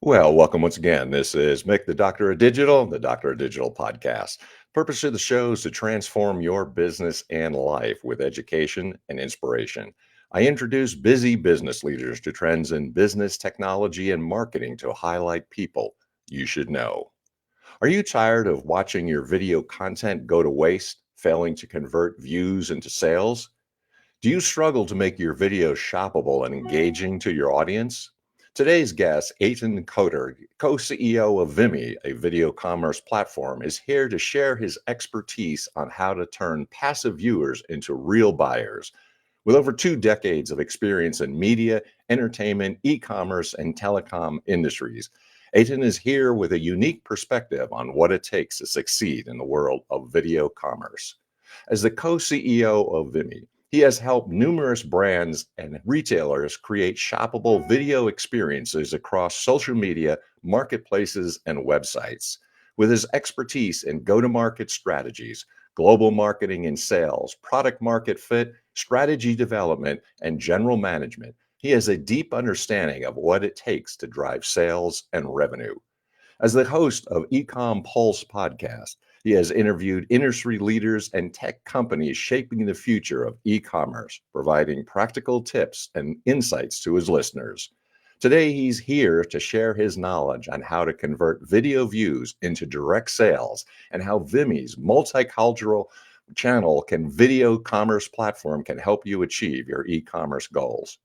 Well, welcome once again. This is Mick, the Doctor of Digital podcast. Purpose of the show is to transform your business and life with education and inspiration. I introduce busy business leaders to trends in business, technology, and marketing to highlight people you should know. Are you tired of watching your video content go to waste, failing to convert views into sales? Do you struggle to make your videos shoppable and engaging to your audience? Today's guest, Eitan Koter, co CEO of Vimmi, a video commerce platform, is here to share his expertise on how to turn passive viewers into real buyers. With over 2 decades of experience in media, entertainment, e commerce, and telecom industries, Eitan is here with a unique perspective on what it takes to succeed in the world of video commerce. As the co CEO of Vimmi, he has helped numerous brands and retailers create shoppable video experiences across social media, marketplaces, and websites. With his expertise in go to market strategies, global marketing and sales, product market fit, strategy development, and general management, he has a deep understanding of what it takes to drive sales and revenue. As the host of Ecom Pulse podcast, he has interviewed industry leaders and tech companies shaping the future of e-commerce, providing practical tips and insights to his listeners. Today, he's here to share his knowledge on how to convert video views into direct sales and how Vimmi's multicultural video commerce platform can help you achieve your e-commerce goals.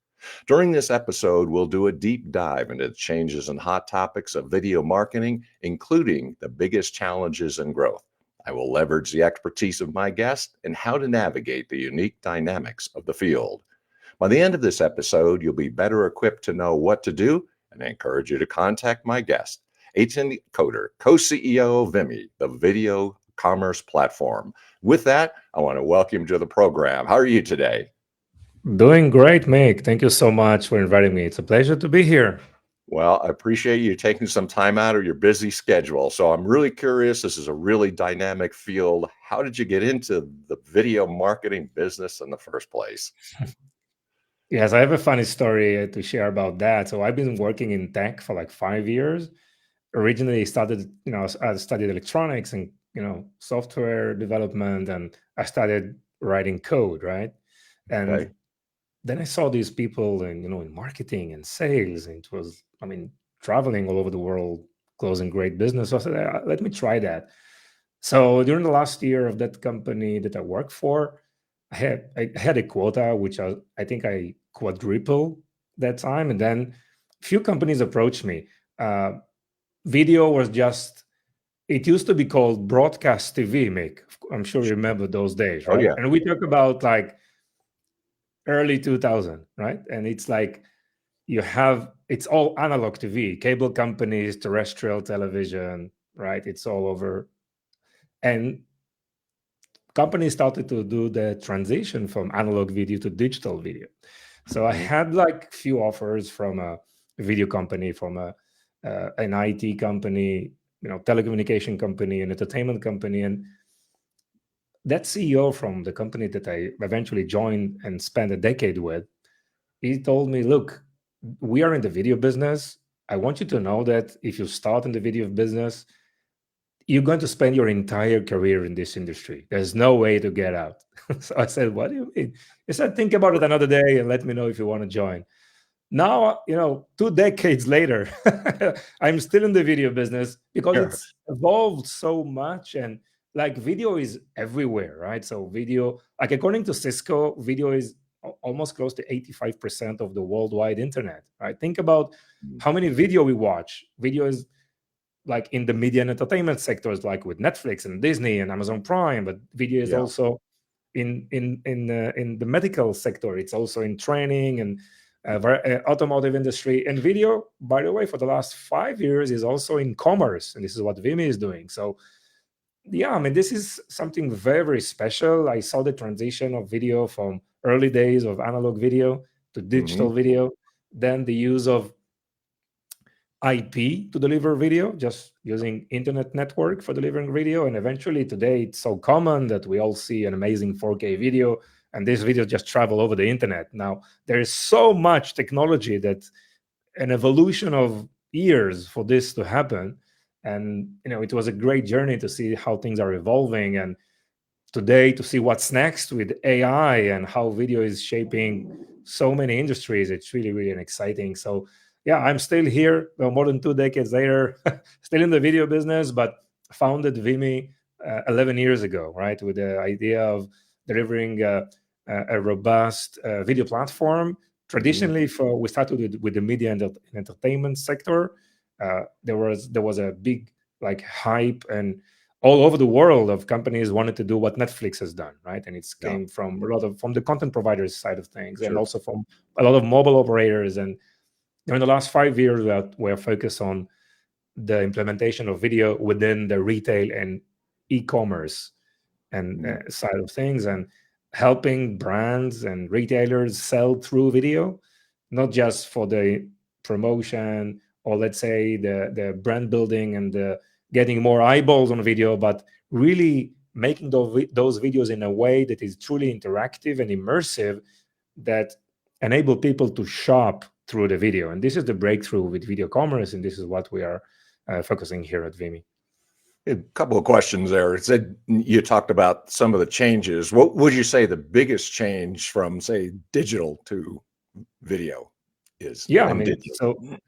During this episode, we'll do a deep dive into the changes and hot topics of video marketing, including the biggest challenges and growth. I will leverage the expertise of my guest and how to navigate the unique dynamics of the field. By the end of this episode, you'll be better equipped to know what to do, and I encourage you to contact my guest, Eitan Koter, co-CEO of Vimmi, the video commerce platform. With that, I want to welcome you to the program. How are you today? Doing great, Mick. Thank you so much for inviting me. It's a pleasure to be here. Well, I appreciate you taking some time out of your busy schedule. So I'm really curious. This is a really dynamic field. How did you get into the video marketing business in the first place? Yes, I have a funny story to share about that. So I've been working in tech for like 5 years. Originally started, I studied electronics and, software development, and I started writing code, right? And Okay. then I saw these people in marketing and sales, and it was, traveling all over the world, closing great business. So I said, let me try that. So during the last year of that company that I worked for, I had a quota which I think I quadrupled that time, and then few companies approached me. Uh, Video was just, it used to be called broadcast TV, Mick. I'm sure you remember those days, Oh, right? yeah. And we talk about like early 2000, right? And it's like it's all analog TV, cable companies, terrestrial television, right? It's all over. And companies started to do the transition from analog video to digital video. So I Mhm. had like few offers from a video company, from an IT company, telecommunication company, an entertainment company, and that CEO from the company that I eventually joined and spent a decade with, he told me, "Look, we are in the video business. I want you to know that if you start in the video business, you're going to spend your entire career in this industry. There's no way to get out." So I said, "What do you mean?" He said, "Think about it another day and let me know if you want to join." Now, 2 decades later, I'm still in the video business because Yeah. it's evolved so much, and like video is everywhere, right? So video, like according to Cisco, video is almost close to 85% of the worldwide internet, right? Think about how many video we watch. Video is like in the media and entertainment sectors, like with Netflix and Disney and Amazon Prime, but video is Yeah. also in the medical sector. It's also in training and automotive industry. And video, by the way, for the last 5 years is also in commerce, and this is what Vimmi is doing. So yeah, this is something very, very special. I saw the transition of video from early days of analog video to Hmm. digital video, then the use of IP to deliver video, just using internet network for delivering video. And eventually today it's so common that we all see an amazing 4K video and these videos just travel over the internet. Now there is so much technology that an evolution of years for this to happen. And it was a great journey to see how things are evolving, and today to see what's next with AI and how video is shaping so many industries. It's really, really exciting. So yeah, I'm still here, more than 2 decades later, still in the video business, but founded Vimmi 11 years ago, right, with the idea of delivering a robust video platform. Traditionally, we started with the media and entertainment sector. There was a big like hype and all over the world of companies wanted to do what Netflix has done, right? And it's Yeah, came from a lot of from the content providers side of things, and sure. also from a lot of mobile operators. And during the last 5 years, we're focused on the implementation of video within the retail and e-commerce and Mhm. side of things, and helping brands and retailers sell through video, not just for the promotion or let's say the brand building and the getting more eyeballs on video, but really making those videos in a way that is truly interactive and immersive, that enable people to shop through the video. And this is the breakthrough with video commerce, and this is what we are focusing here at Vimmi. A couple of questions there. It said you talked about some of the changes. What would you say the biggest change from, say, digital to video is Yeah, I in mean, digital? so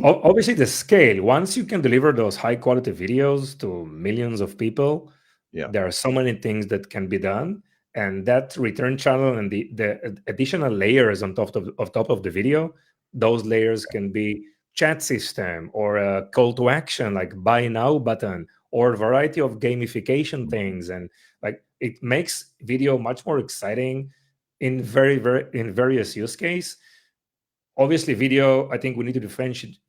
obviously the scale, once you can deliver those high quality videos to millions of people, Yeah, there are so many things that can be done. And that return channel and the additional layers on top of the video, those layers can be chat system or a call to action like buy now button, or a variety of gamification things. And like it makes video much more exciting in in various use case. Obviously video, I think we need to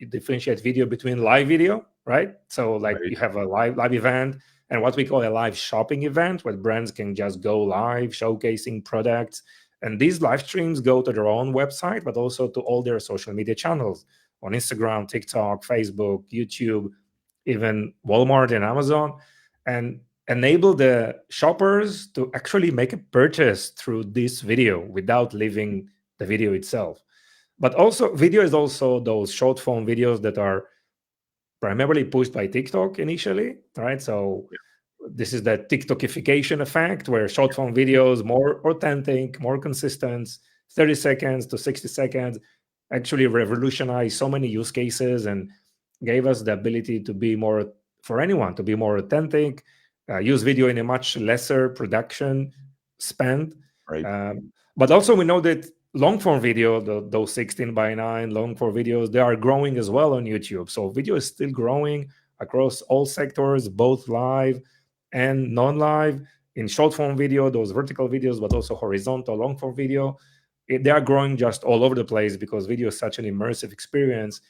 differentiate video between live video, right? So like right, you have a live event and what we call a live shopping event, where brands can just go live showcasing products, and these live streams go to their own website but also to all their social media channels on Instagram, TikTok, Facebook, YouTube, even Walmart and Amazon, and enable the shoppers to actually make a purchase through this video without leaving the video itself. But also, video is also those short form videos that are primarily pushed by TikTok initially, right? So this is the TikTokification effect, where short form videos, more authentic, more consistent, 30 seconds to 60 seconds, actually revolutionized so many use cases and gave us the ability to be more, for anyone to be more authentic, use video in a much lesser production spend. right, But also we know that long form video, those 16 by 9 long form videos, they are growing as well on YouTube. So video is still growing across all sectors, both live and non-live. In short form video, those vertical videos, but also horizontal long form video, they are growing just all over the place because video is such an immersive experience.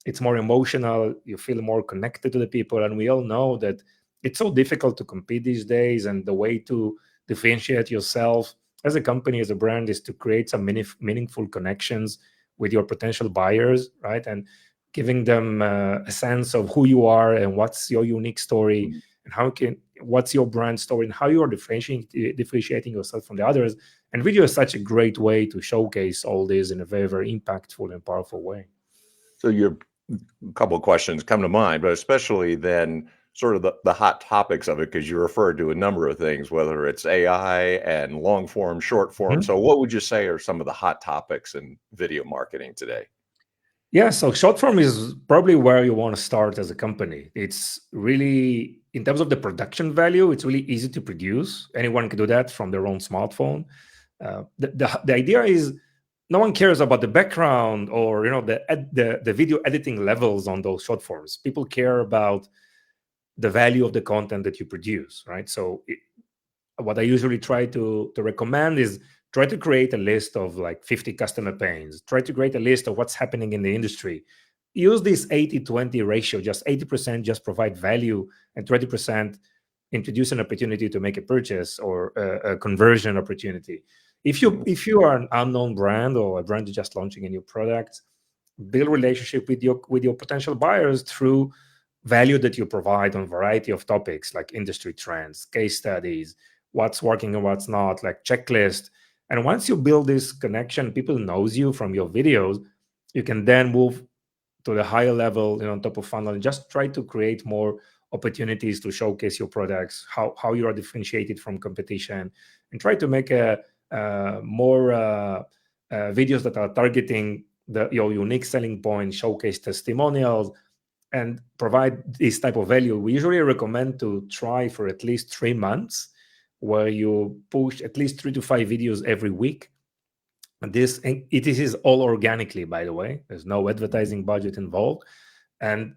It's more emotional, you feel more connected to the people, and we all know that it's so difficult to compete these days, and the way to differentiate yourself as a company, as a brand, is to create some meaningful connections with your potential buyers, right? And giving them a sense of who you are and what's your unique story, mm, and what's your brand story, and how you are differentiating yourself from the others. And video is such a great way to showcase all this in a very, very impactful and powerful way. So your a couple of questions come to mind, but especially then sort of the hot topics of it, because you referred to a number of things, whether it's AI and long form, short form. Mhm. So what would you say are some of the hot topics in video marketing today? Yeah, so short form is probably where you want to start as a company. It's really, in terms of the production value, it's really easy to produce. Anyone can do that from their own smartphone. The idea is no one cares about the background or the video editing levels on those short forms. People care about the value of the content that you produce, right? So what I usually try to recommend is try to create a list of like 50 customer pains, try to create a list of what's happening in the industry. Use this 80-20 ratio, just 80% just provide value and 20% introduce an opportunity to make a purchase or a conversion opportunity. Mhm. If you are an unknown brand or a brand just launching a new product, build relationship with your potential buyers through value that you provide on a variety of topics like industry trends, case studies, what's working and what's not, like checklist. And once you build this connection, people knows you from your videos, you can then move to the higher level, on top of funnel, and just try to create more opportunities to showcase your products, how you are differentiated from competition, and try to make a more videos that are targeting your unique selling point, showcase testimonials, and provide this type of value. We usually recommend to try for at least 3 months, where you push at least 3 to 5 videos every week. And it is all organically, by the way. There's no advertising budget involved, and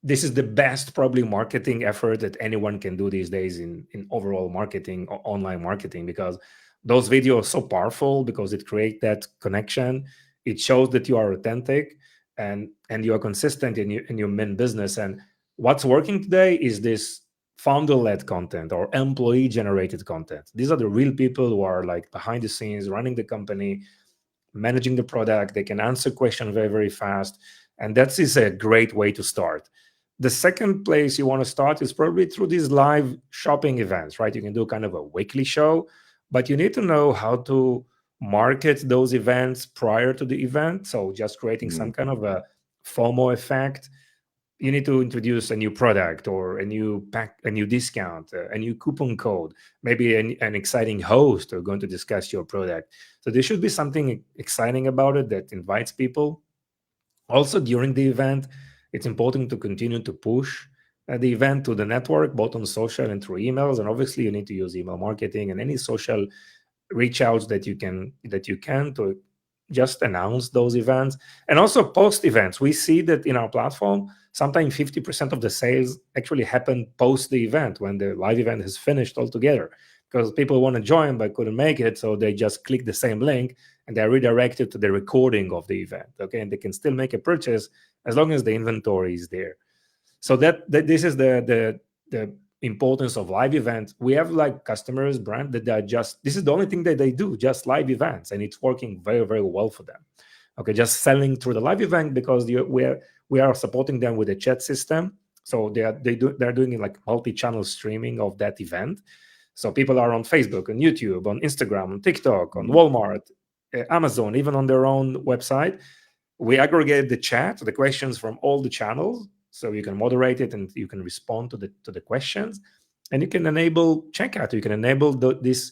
this is the best probably marketing effort that anyone can do these days in overall marketing or online marketing, because those videos are so powerful, because it creates that connection. It shows that you are authentic, and you are consistent in your main business. And what's working today is this founder-led content or employee-generated content. These are the real people who are like behind the scenes running the company, managing the product. They can answer questions very, very fast. And that is a great way to start. The second place you want to start is probably through these live shopping events, right? You can do kind of a weekly show, but you need to know how to market those events prior to the event. So just creating some kind of a FOMO effect. You need to introduce a new product or a new pack, a new discount, a new coupon code, maybe an exciting host who are going to discuss your product. So there should be something exciting about it that invites people. Also, during the event, it's important to continue to push the event to the network, both on social and through emails. And obviously, you need to use email marketing and any social reach outs that you can to just announce those events. And also post events. We see that in our platform, sometimes 50% of the sales actually happen post the event, when the live event has finished altogether, because people want to join but couldn't make it, so they just click the same link and they're redirected to the recording of the event. Okay, and they can still make a purchase as long as the inventory is there. So that this is the importance of live events. We have like customers, brand that are just, this is the only thing that they do, just live events, and it's working very, very well for them. Okay, just selling through the live event, because we are supporting them with a chat system. So they're doing like multi-channel streaming of that event. So people are on Facebook, on YouTube, on Instagram, on TikTok, on Walmart, Amazon, even on their own website. We aggregate the chat, the questions from all the channels, so you can moderate it and you can respond to the questions, and you can enable checkout. You can enable this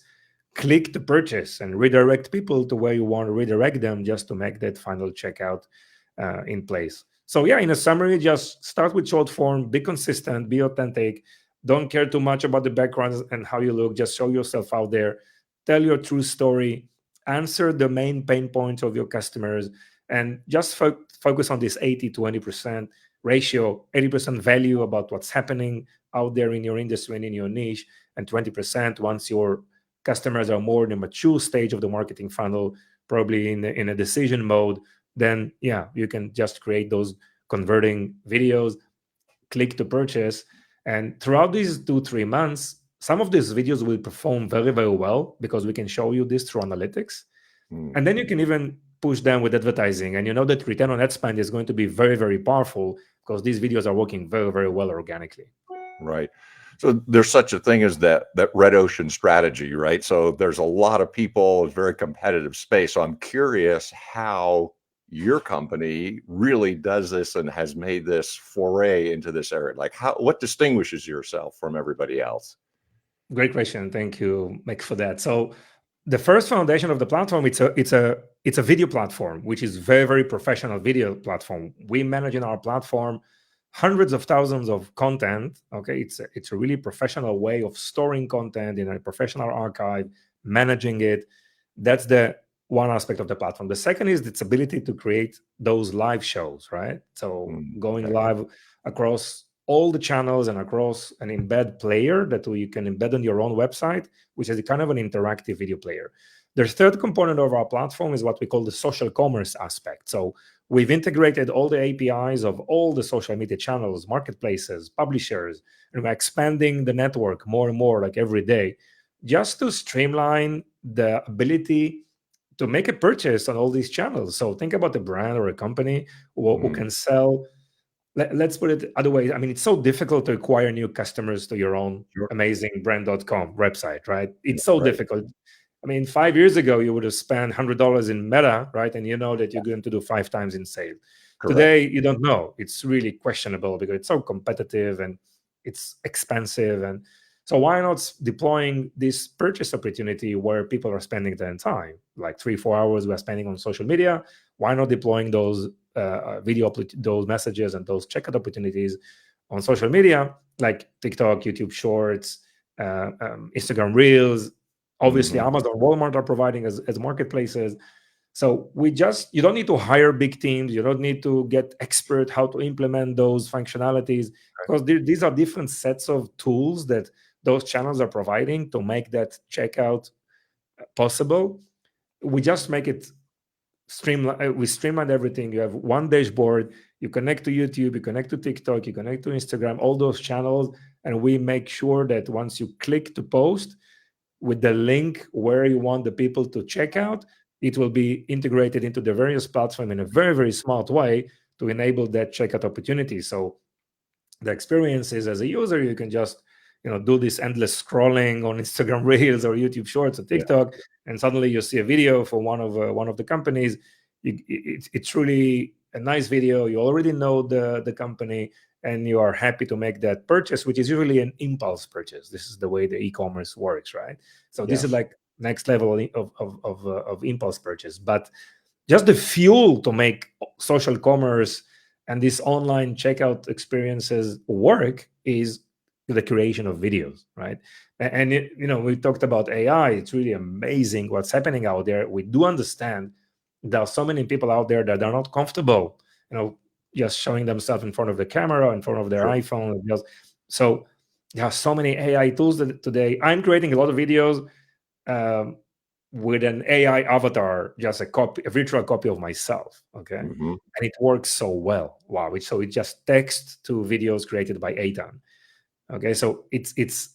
click to purchase and redirect people to where you want to redirect them, just to make that final checkout in place. So yeah, in a summary, just start with short form, be consistent, be authentic. Don't care too much about the background and how you look. Just show yourself out there, tell your true story, answer the main pain points of your customers, and just focus on this 80-20% ratio. 80% value about what's happening out there in your industry and in your niche, and 20% once your customers are more in a mature stage of the marketing funnel, probably in a decision mode. Then yeah, you can just create those converting videos, click to purchase. And throughout these 2-3 months, some of these videos will perform very, very well, because we can show you this through analytics. And then you can even push them with advertising. And you know that return on ad spend is going to be very, very powerful, because these videos are working very, very well organically. Right. So there's such a thing as that red ocean strategy, right? So there's a lot of people, it's a very competitive space. So I'm curious how your company really does this and has made this foray into this area. Like what distinguishes yourself from everybody else? Great question. Thank you, Mike, for that. So the first foundation of the platform, it's a video platform, which is very, very professional video platform. We manage in our platform hundreds of thousands of content. Okay, it's a really professional way of storing content in a professional archive, managing it. That's the one aspect of the platform. The second is its ability to create those live shows, right? So going live across all the channels and across an embed player that you can embed on your own website, which is kind of an interactive video player. The third component of our platform is what we call the social commerce aspect. So we've integrated all the APIs of all the social media channels, marketplaces, publishers, and we're expanding the network more and more, like every day, just to streamline the ability to make a purchase on all these channels. So think about a brand or a company who can sell. Let's put it other way. I mean, it's so difficult to acquire new customers to your own amazing brand.com website, right? It's so difficult. I mean, 5 years ago, you would have spent $100 in Meta, right? And you know that you're going to do 5 times in sale. Correct. Today, you don't know. It's really questionable because it's so competitive and it's expensive. And so why not deploying this purchase opportunity where people are spending their time, like 3-4 hours we're spending on social media? Why not deploying those those messages and those checkout opportunities on social media, like TikTok, YouTube Shorts, Instagram Reels? Obviously, Hmm. Amazon, Walmart are providing as marketplaces. So you don't need to hire big teams. You don't need to get expert how to implement those functionalities, because these are different sets of tools that those channels are providing to make that checkout possible. We just make it streamline. We streamline everything. You have one dashboard. You connect to YouTube. You connect to TikTok. You connect to Instagram. All those channels, and we make sure that once you click to post, with the link where you want the people to check out, it will be integrated into the various platform in a very, very smart way to enable that checkout opportunity. So the experience is, as a user, you can just do this endless scrolling on Instagram Reels or YouTube Shorts or Yeah. TikTok, and suddenly you see a video for one of the companies. It's really a nice video. You already know the company, and you are happy to make that purchase, which is usually an impulse purchase. This is the way the e-commerce works, right? So this is Yes. like next level of impulse purchase. But just the fuel to make social commerce and these online checkout experiences work is the creation of videos, right? And we talked about AI. It's really amazing what's happening out there. We do understand there are so many people out there that are not comfortable, just showing themselves in front of the camera, in front of their Sure. iPhone. So there are so many AI tools that today I'm creating a lot of videos um, with an AI avatar, just a virtual copy of myself. Okay, Hmm. and it works so well. Wow! So it just text to videos created by Eitan. Okay, so it's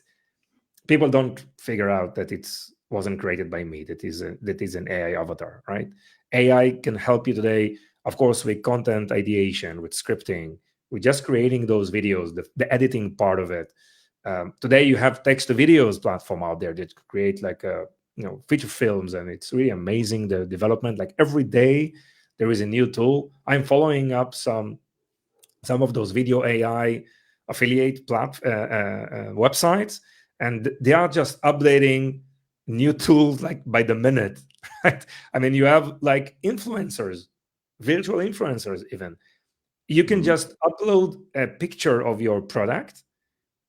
people don't figure out that it's wasn't created by me. That is an AI avatar, right? AI can help you today, of course, with content ideation, with scripting, with just creating those videos, the editing part of it. Today, you have text to videos platform out there that create like a feature films, and it's really amazing the development. Like every day, there is a new tool. I'm following up some of those video AI affiliate websites, and they are just updating new tools like by the minute. Right? I mean, you have like influencers, virtual influencers, even. You can Hmm. just upload a picture of your product.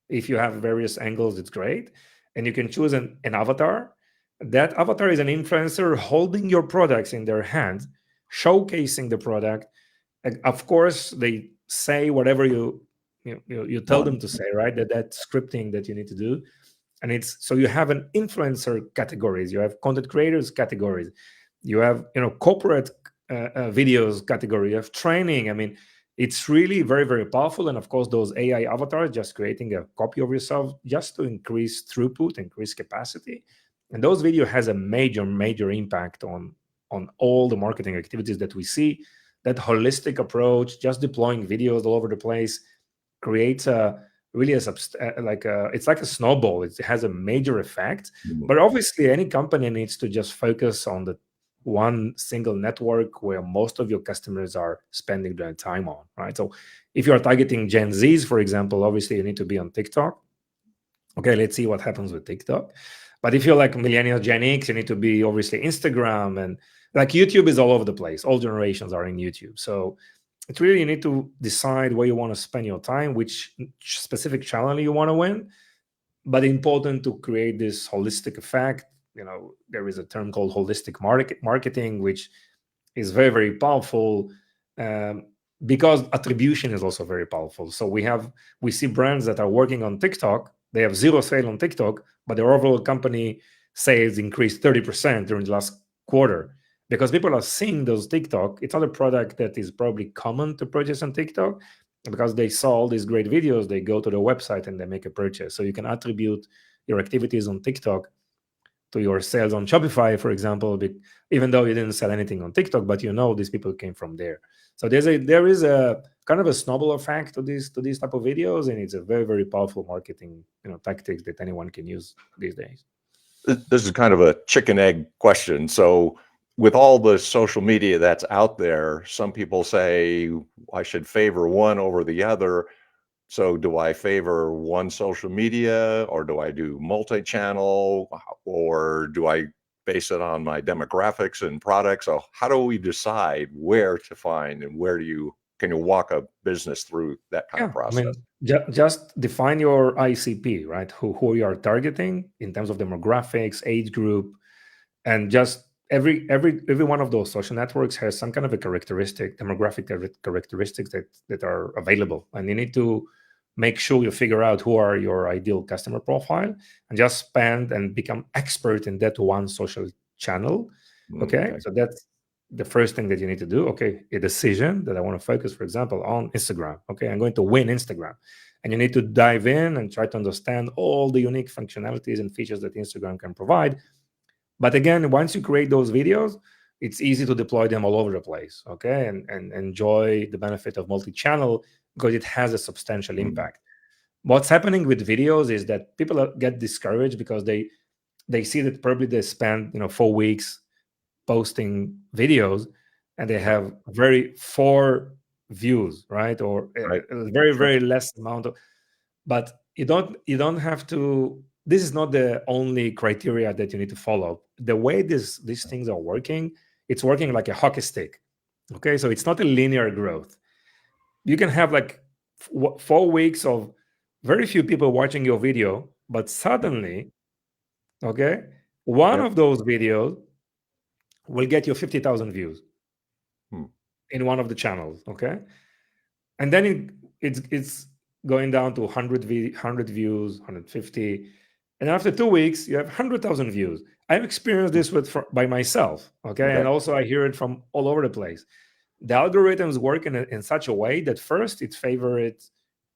If you have various angles, it's great. And you can choose an avatar. That avatar is an influencer holding your products in their hand, showcasing the product. And of course, they say whatever you tell them One. to say, right? That scripting that you need to do. And it's so you have an influencer categories, you have content creators categories, you have corporate videos category, you have training. I mean, it's really very, very powerful. And of course, those AI avatars, just creating a copy of yourself just to increase throughput, increase capacity. And those video has a major, major impact on all the marketing activities that we see. That holistic approach, just deploying videos all over the place, creates a really it's like a snowball. It has a major effect. Mhm. But obviously, any company needs to just focus on the one single network where most of your customers are spending their time on, right? So if you are targeting Gen Zs, for example, obviously you need to be on TikTok. Okay, let's see what happens with TikTok. But if you're like millennial Gen X, you need to be obviously Instagram, and like YouTube is all over the place. All generations are in YouTube. So it's really, you need to decide where you want to spend your time, which specific channel you want to win. But important to create this holistic effect. There is a term called holistic marketing, which is very, very powerful, um, because attribution is also very powerful. So we see brands that are working on TikTok. They have zero sale on TikTok, but their overall company sales increased 30% during the last quarter, because people are seeing those TikTok. It's not a product that is probably common to purchase on TikTok. Because they saw all these great videos, they go to the website and they make a purchase. So you can attribute your activities on TikTok to your sales on Shopify, for example, even though you didn't sell anything on TikTok, but these people came from there. So there is a kind of a snowball effect to these type of videos, and it's a very, very powerful marketing tactics that anyone can use these days. This is kind of a chicken egg question. So, with all the social media that's out there, some people say I should favor one over the other. So, do I favor one social media or do I do multi channel or do I base it on my demographics and products? So, how do we decide where to find and where do you can you walk a business through that kind of Yeah, I process? mean, just define your ICP, right? Who you are targeting in terms of demographics, age group, and just every one of those social networks has some kind of a demographic characteristics that are available, and you need to make sure you figure out who are your ideal customer profile and just spend and become expert in that one social channel. Okay, Okay. so that's the first thing that you need to do. Okay, a decision that I want to focus, for example, on Instagram. Okay, I'm going to win Instagram, and you need to dive in and try to understand all the unique functionalities and features that Instagram can provide. But again, once you create those videos, it's easy to deploy them all over the place, okay, and enjoy the benefit of multi-channel because it has a substantial Mm, impact. What's happening with videos is that people get discouraged because they see that probably they spend 4 weeks posting videos and they right. have very 4 views, right, or Right. a very Sure. very less amount of. But you don't have to. This is not the only criteria that you need to follow. The way these things are working, it's working like a hockey stick. Okay, so it's not a linear growth. You can have like 4 weeks of very few people watching your video, but Yep. suddenly, okay, one Yep. of those videos will get you 50,000 views Hmm. in one of the channels. Okay, and then it's going down to 100 views, 150, and after 2 weeks you have 100,000 views. I've experienced Hmm. this by myself, okay, Okay. and also I hear it from all over the place. The algorithms work in such a way that first it favorites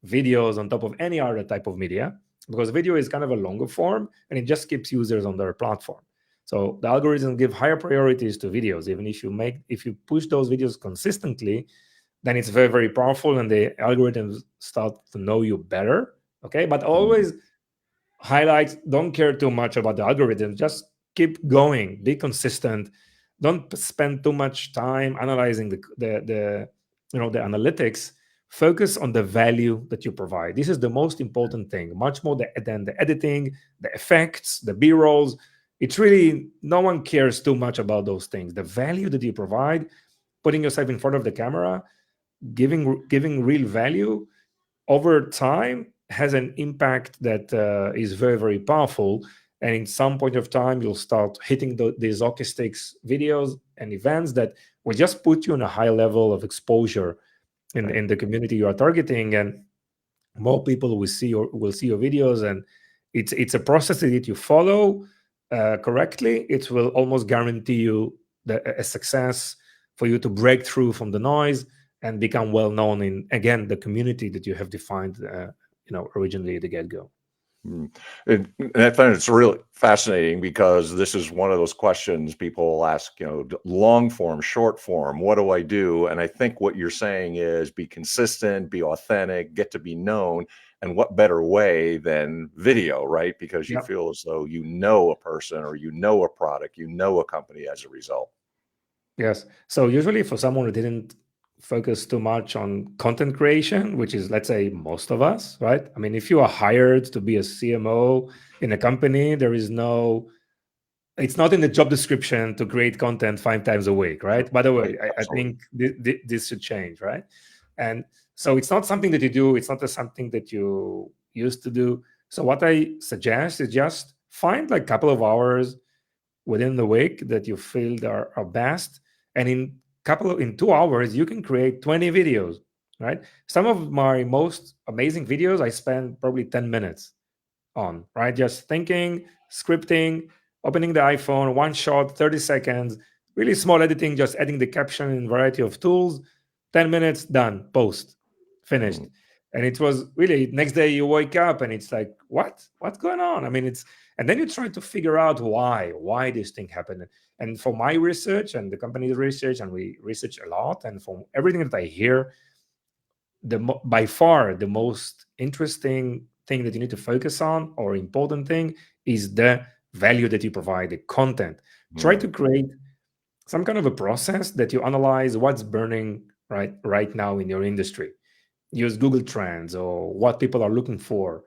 videos on top of any other type of media, because video is kind of a longer form and it just keeps users on their platform. So the algorithms give higher priorities to videos. Even if you push those videos consistently, then it's very very powerful and the algorithms start to know you better. Okay, but Mhm. always highlight, don't care too much about the algorithm, just keep going, be consistent, don't spend too much time analyzing the analytics. Focus on the value that you provide. This is the most important thing, much more than the editing, the effects, the b-rolls. It's really, no one cares too much about those things. The value that you provide, putting yourself in front of the camera, giving real value over time has an impact that is very very powerful. And in some point of time you'll start hitting these hockey sticks videos and events that will just put you on a high level of exposure Right. in the community you are targeting, and more people will see your videos. And it's a process that you follow correctly, it will almost guarantee you a success for you to break through from the noise and become well known in, again, the community that you have defined originally at the get-go. Mm. And I find it's really fascinating because this is one of those questions people ask, long form, short form, what do I do? And I think what you're saying is be consistent, be authentic, get to be known. And what better way than video, right? Because you Yeah. feel as though you know a person or you know a product, you know a company as a result. Yes. So usually for someone who didn't focus too much on content creation, which is, let's say, most of us, right? I mean, if you are hired to be a CMO in a company, there is no, it's not in the job description to create content 5 times a week, Sure. right? By the Right. way, I Absolutely. think this should change, right? And so it's not something that you do, it's not something that you used to do. So what I suggest is just find like a couple of hours within the week that you feel are best, and in 2 hours you can create 20 videos, right? Some of my most amazing videos I spend probably 10 minutes on, right? Just thinking, scripting, opening the iPhone, one shot, 30 seconds, really small editing, just adding the caption in variety of tools, 10 minutes, done, post, finished. Mm. And it was really, next day you wake up and it's like, what's going on? I mean, and then you try to figure out why this thing happened. And for my research and the company's research, and we research a lot, and from everything that I hear, by far the most interesting thing that you need to focus on, or important thing, is the value that you provide, the content. Try Mm, to create some kind of a process that you analyze what's burning right now in your industry. Use Google Trends or what people are looking for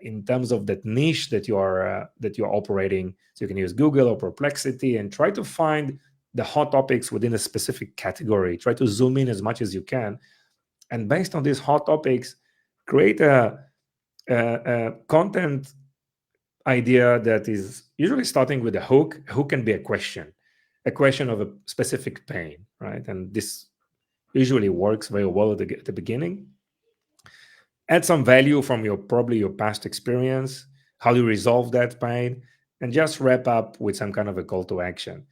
in terms of that niche that you're operating. So you can use Google or Perplexity and try to find the hot topics within a specific category. Try to zoom in as much as you can, and based on these hot topics, create a content idea that is usually starting with a hook. A hook can be a question of a specific pain, right? And this usually works very well at the beginning. Add some value from your probably your past experience, how you resolve that pain, and just wrap up with some kind of a call to action.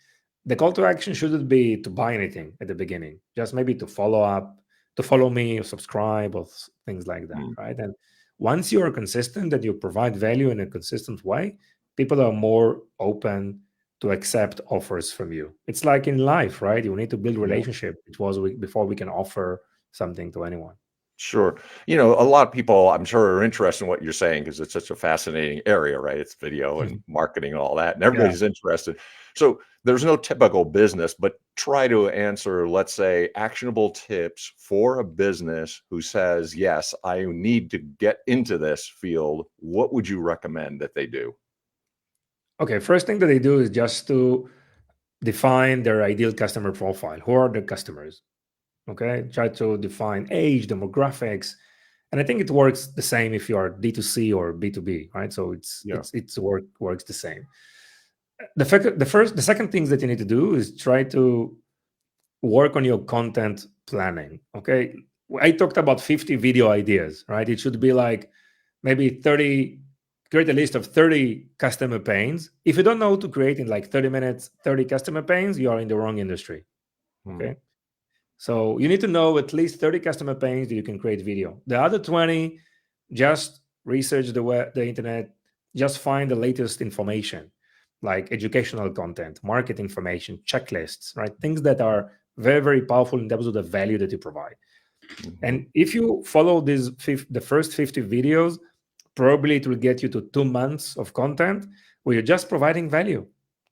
The call to action shouldn't be to buy anything at the beginning, just maybe to follow up, to follow me or subscribe or things like that, mm. right? And once you are consistent and you provide value in a consistent way, people are more open to accept offers from you. It's like in life, right? You need to build Yeah. relationship, before we can offer something to anyone. Sure. A lot of people, I'm sure, are interested in what you're saying because it's such a fascinating area, right? It's video and marketing and all that, and Yeah. everybody's interested. So there's no typical business, but try to answer, let's say, actionable tips for a business who says, yes, I need to get into this field. What would you recommend that they do? Okay, first thing that they do is just to define their ideal customer profile. Who are the customers? Okay, try to define age, demographics, and I think it works the same if you are D2C or B2B, right? So Yeah. works the same. The second things that you need to do is try to work on your content planning. Okay, I talked about 50 video ideas, right? It should be like maybe 30. Create a list of 30 customer pains. If you don't know how to create in like 30 minutes 30 customer pains, you are in the wrong industry. Hmm. Okay, so you need to know at least 30 customer pains that you can create video. The other 20, just research the internet, just find the latest information, like educational content, market information, checklists, right? Things that are very, very powerful in terms of the value that you provide. Mhm. And if you follow the first 50 videos, probably it will get you to 2 months of content where you're just providing value,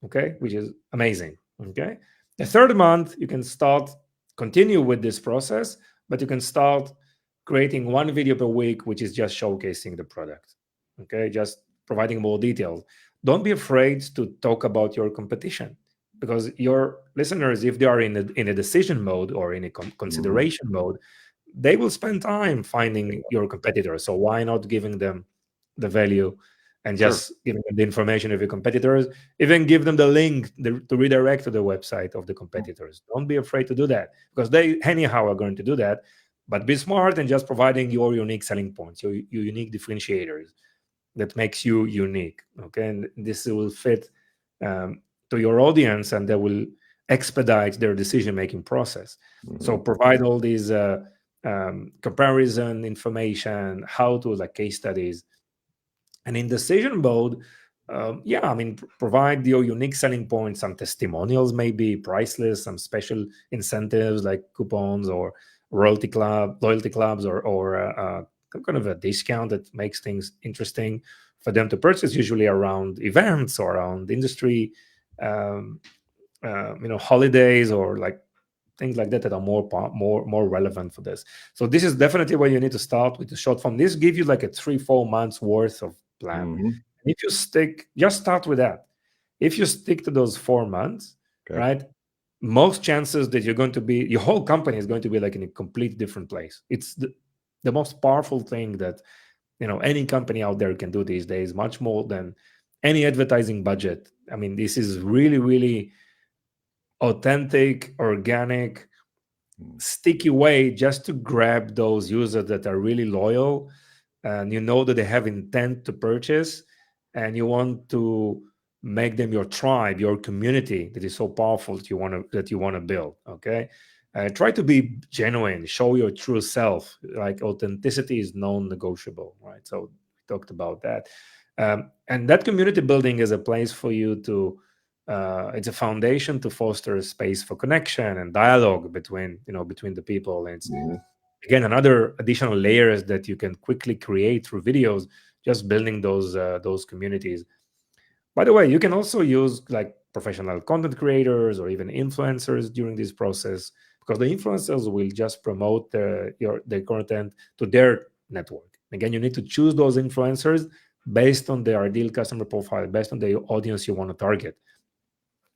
okay, which is amazing. Okay, the third month you can start continue with this process, but you can start creating one video per week which is just showcasing the product, okay, just providing more details. Don't be afraid to talk about your competition, because your listeners, if they are in a decision mode or in a Mhm. consideration mode, they will spend time finding your competitors. So why not giving them the value and Sure. just giving them the information of your competitors? Even give them the link to redirect to the website of the competitors. Don't be afraid to do that, because they anyhow are going to do that. But be smart and just providing your unique selling points, your unique differentiators that makes you unique. Okay, and this will fit to your audience, and they will expedite their decision making process. So Mhm. provide all these comparison information, how to like case studies, and in decision mode, yeah, I mean, provide your unique selling points, some testimonials, maybe price lists, some special incentives like coupons or loyalty clubs, or some kind of a discount that makes things interesting for them to purchase, usually around events or around industry, um, holidays or like things like that are more relevant for this. So this is definitely where you need to start with the short form. This give you like a 3-4 months worth of plan. Mhm. And if you stick, just start with that. If you stick to those 4 months, Okay. right, most chances that you're going to be, your whole company is going to be like in a complete different place. It's the most powerful thing that any company out there can do these days, much more than any advertising budget. I mean, this is really, really authentic, organic, Mm. sticky way just to grab those users that are really loyal, and you know that they have intent to purchase, and you want to make them your tribe, your community that is so powerful that you want to build. Okay, try to be genuine, show your true self. Like authenticity is non-negotiable, right? So we talked about that, and that community building is a place for you to it's a foundation to foster a space for connection and dialogue between the people. And it's Mhm. again another additional layers that you can quickly create through videos, just building those communities. By the way, you can also use like professional content creators or even influencers during this process, because the influencers will just promote their content to their network. Again, you need to choose those influencers based on their ideal customer profile, based on the audience you want to target.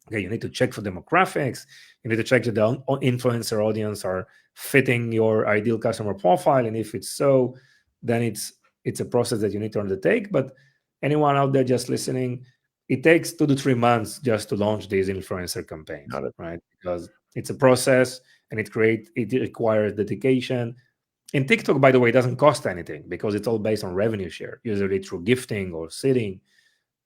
Okay, you need to check for demographics. You need to check that the influencer audience are fitting your ideal customer profile, and if it's so, then it's a process that you need to undertake. But anyone out there just listening, it takes 2 to 3 months just to launch these influencer campaigns, Got it. right? Because it's a process and it requires dedication. In TikTok, by the way, it doesn't cost anything because it's all based on revenue share, usually through gifting or seeding,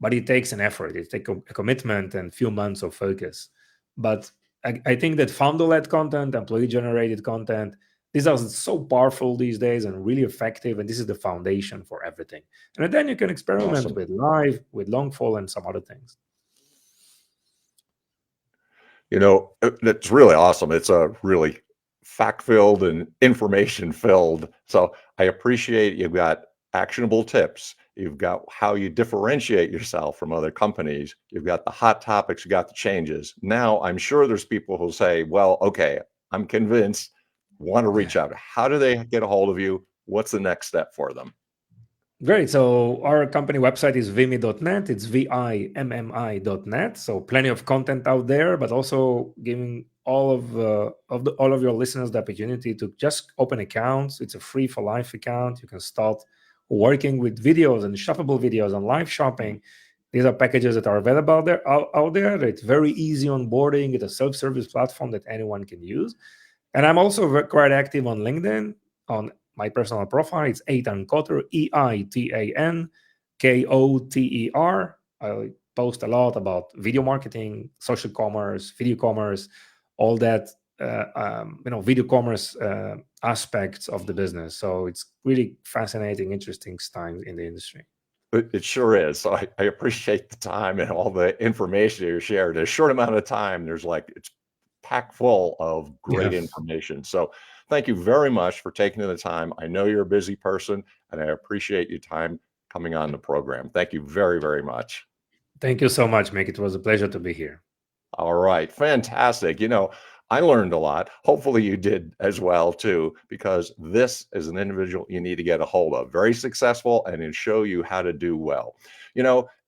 but it takes an effort. It takes a commitment and few months of focus. But I think that founder-led content, employee-generated content, these are so powerful these days and really effective. And this is the foundation for everything. And then you can experiment Awesome. with live, with long form, and some other things. That's really awesome. It's a really fact-filled and information-filled. So I appreciate you've got actionable tips. You've got how you differentiate yourself from other companies. You've got the hot topics, you got the changes. Now, I'm sure there's people who say, well, okay, I'm convinced, want to reach out. How do they get a hold of you? What's the next step for them? Great. So our company website is vimmi.net. It's vimmi.net. So plenty of content out there, but also giving all of your listeners the opportunity to just open accounts. It's a free for life account. You can start working with videos and shoppable videos and live shopping. These are packages that are available out there. It's very easy onboarding. It's a self-service platform that anyone can use. And I'm also quite active on LinkedIn. On my personal profile, it's Eitan Koter, Eitan Koter. I post a lot about video marketing, social commerce, video commerce, all that, video commerce aspects of the business. So it's really fascinating, interesting times in the industry. It sure is. So I appreciate the time and all the information you shared. In a short amount of time, it's packed full of Yeah. great information. So thank you very much for taking the time. I know you're a busy person, and I appreciate your time coming on the program. Thank you very, very much. Thank you so much, Mick. It was a pleasure to be here. All right, fantastic. I learned a lot. Hopefully you did as well too, because this is an individual you need to get a hold of. Very successful and he'll show you how to do well.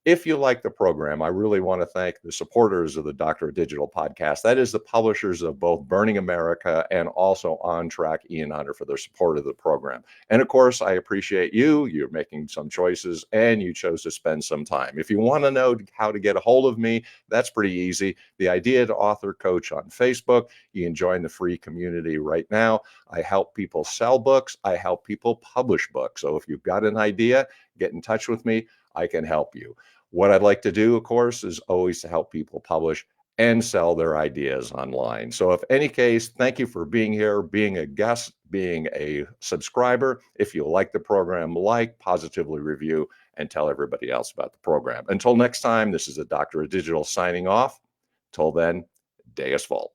If you like the program, I really want to thank the supporters of the Doctor of Digital podcast. That is the publishers of both Burning America and also On Track Ian Hunter for their support of the program. And of course, I appreciate you. You're making some choices and you chose to spend some time. If you want to know how to get a hold of me, that's pretty easy. The Idea to Author Coach on Facebook. You can join the free community right now. I help people sell books. I help people publish books. So if you've got an idea, get in touch with me. I can help you. What I'd like to do, of course, is always to help people publish and sell their ideas online. So if any case, thank you for being here, being a guest, being a subscriber. If you like the program, positively review, and tell everybody else about the program. Until next time, this is the Doctor of Digital signing off. Till then, day is full.